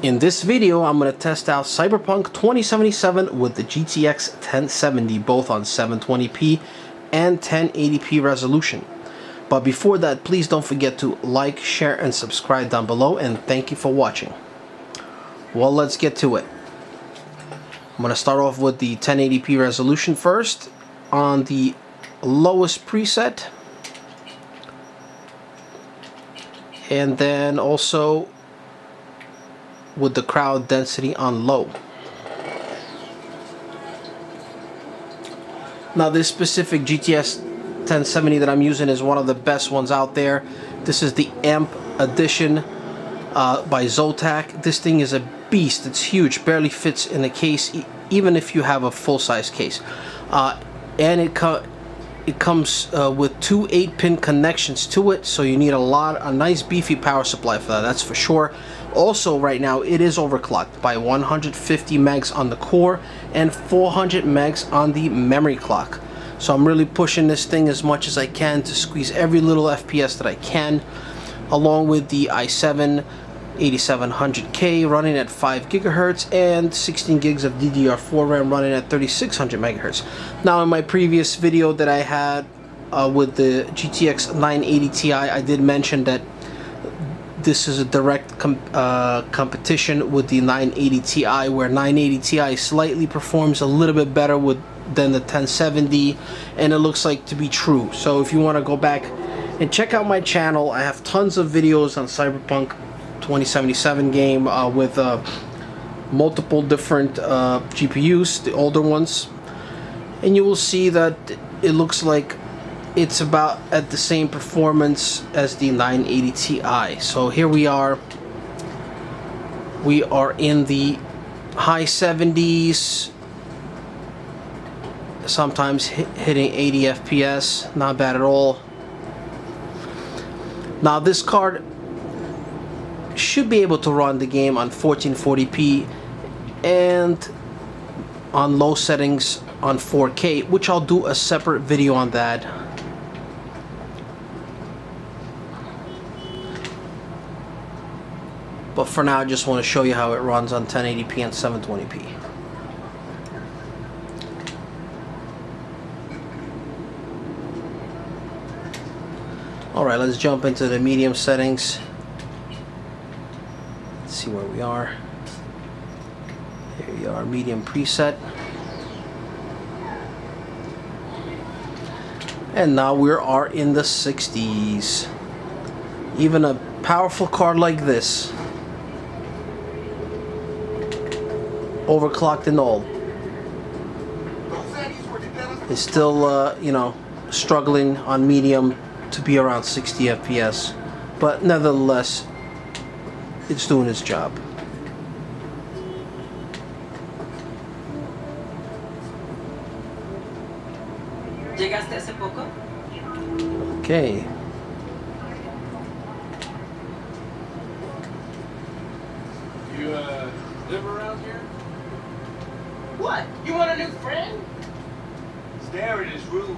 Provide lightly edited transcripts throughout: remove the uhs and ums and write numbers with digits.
In this video, I'm going to test out Cyberpunk 2077 with the GTX 1070, both on 720p and 1080p resolution. But before that, please don't forget to like, share, and subscribe down below, and thank you for watching. Well, let's get to it. I'm going to start off with the 1080p resolution first on the lowest preset, and then also with the crowd density on low. Now this specific GTX 1070 that I'm using is one of the best ones out there. This is the AMP edition by Zotac. This thing is a beast. It's huge, barely fits in a case, even if you have a full-size case. And it comes with two 8-pin connections to it, so you need a nice beefy power supply for that, that's for sure. Also, right now it is overclocked by 150 megs on the core and 400 megs on the memory clock. So I'm really pushing this thing as much as I can to squeeze every little FPS that I can, along with the i7 8700K running at 5 gigahertz and 16 gigs of DDR4 RAM running at 3600 megahertz. Now in my previous video that I had with the GTX 980 Ti, I did mention that this is a direct competition with the 980 Ti, where 980 Ti slightly performs a little bit better than the 1070, and it looks like to be true. So if you want to go back and check out my channel, I have tons of videos on Cyberpunk 2077 game with multiple different GPUs, the older ones, and you will see that it looks like it's about at the same performance as the 980 Ti. So here we are in the high 70s, sometimes hitting 80 FPS, not bad at all. Now this card should be able to run the game on 1440p and on low settings on 4K, which I'll do a separate video on that. But for now, I just want to show you how it runs on 1080p and 720p. Alright, let's jump into the medium settings. Let's see where we are. Here we are, medium preset. And now we are in the 60s. Even a powerful card like this, overclocked and all, is still you know, struggling on medium to be around 60 FPS, but nevertheless it's doing its job. ¿Llegaste hace poco? Okay. You live around here? What? You want a new friend? Stare at his room.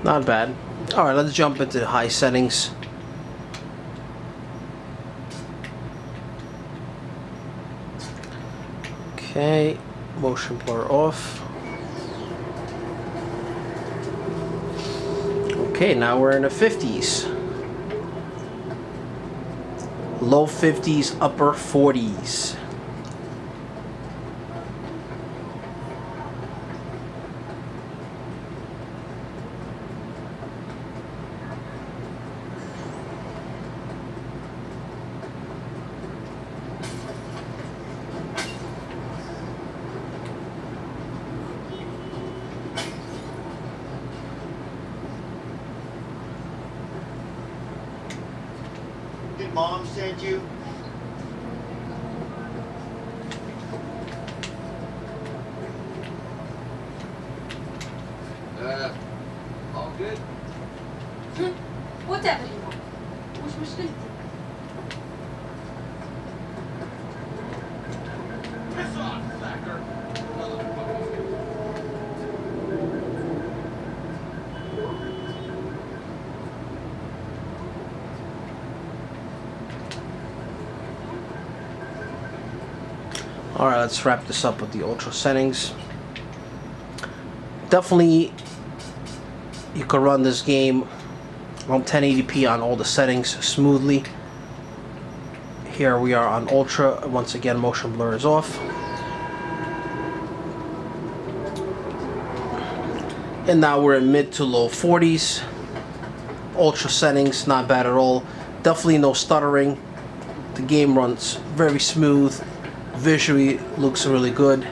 Not bad. Alright, let's jump into high settings. Okay, motion blur off. Okay, now we're in the 50s. Low 50s, upper 40s. Did Mom send you? All good? Whatever you want. مش مشكلتي. Alright, let's wrap this up with the ultra settings. Definitely, you could run this game on 1080p on all the settings smoothly. Here we are on ultra. Once again, motion blur is off. And now we're in mid to low 40s. Ultra settings, not bad at all. Definitely no stuttering. The game runs very smooth. Visually looks really good.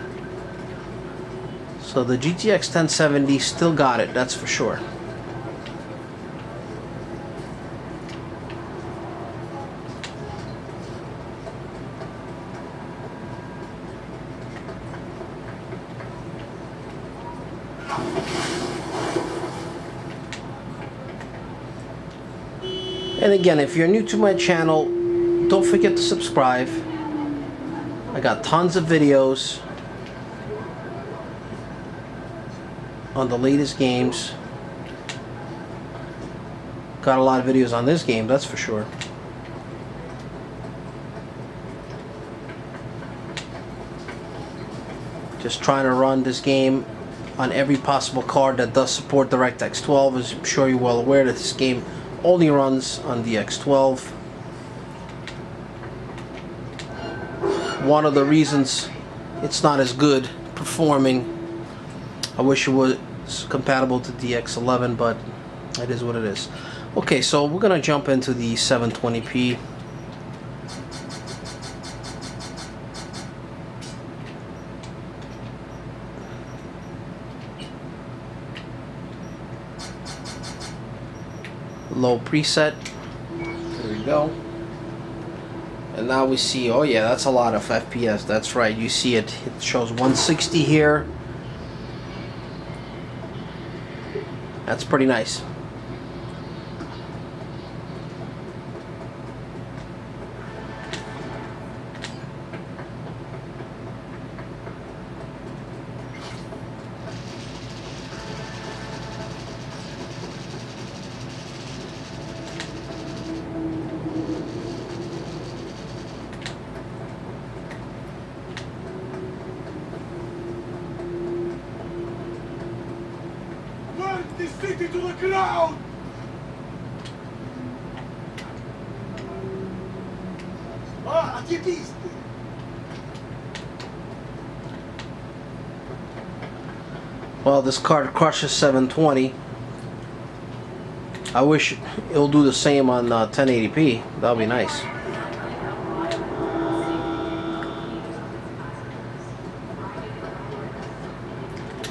So the GTX 1070 still got it, that's for sure. And again, if you're new to my channel, don't forget to subscribe. I got tons of videos on the latest games. Got a lot of videos on this game, that's for sure. Just trying to run this game on every possible card that does support DirectX 12. As I'm sure you're well aware that this game only runs on the X12. One of the reasons it's not as good performing. I wish it was compatible to the X11, but it is what it is. Okay, so we're gonna jump into the 720p. Low preset. There we go. And now we see, oh yeah, that's a lot of FPS. That's right, you see it. It shows 160 here. That's pretty nice. This city to the ground! Ah, activisti! Well, this card crushes 720. I wish it'll do the same on 1080p. That'll be nice.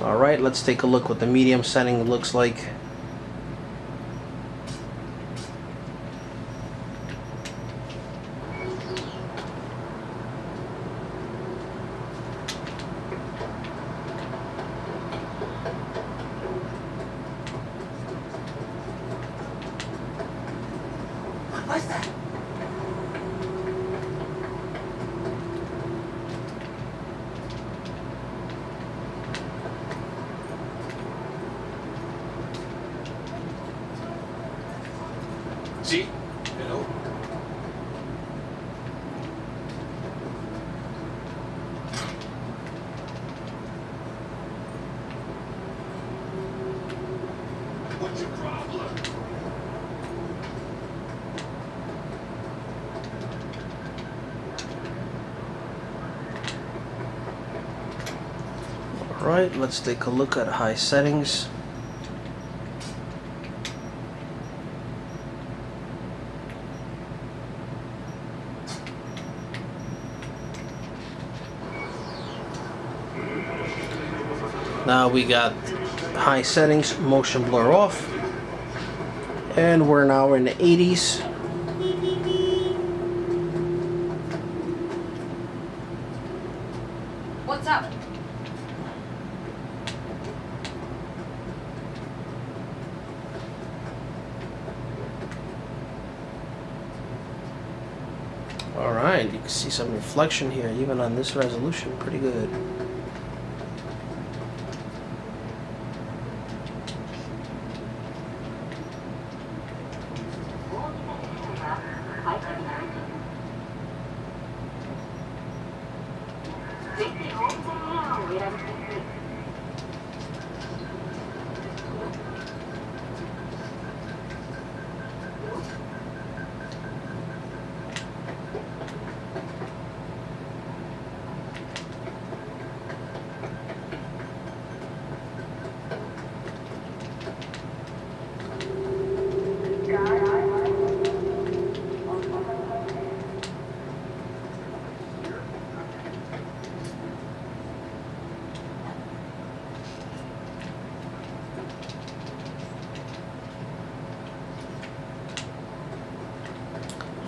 Alright, let's take a look what the medium setting looks like. What's that? See? Hello? What's your problem? Alright, let's take a look at high settings. Now we got high settings, motion blur off, and we're now in the 80s. What's up? Alright, you can see some reflection here, even on this resolution, pretty good.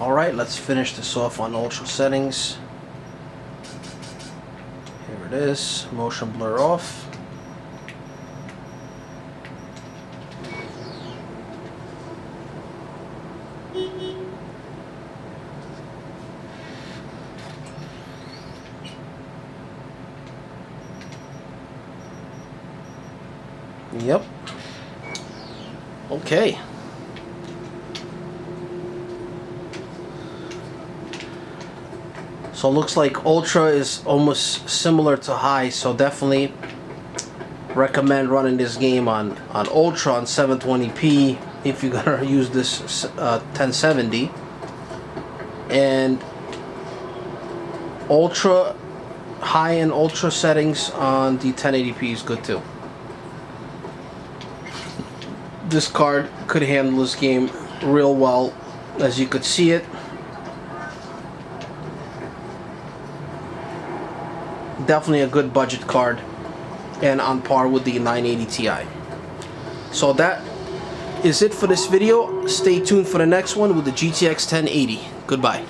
Alright, let's finish this off on ultra settings. Here it is, motion blur off. Yep. Okay. So it looks like Ultra is almost similar to High, so definitely recommend running this game on Ultra on 720p if you're gonna use this 1070. And Ultra, High and Ultra settings on the 1080p is good too. This card could handle this game real well, as you could see it. Definitely a good budget card and on par with the 980 Ti. So that is it for this video. Stay tuned for the next one with the GTX 1080. Goodbye.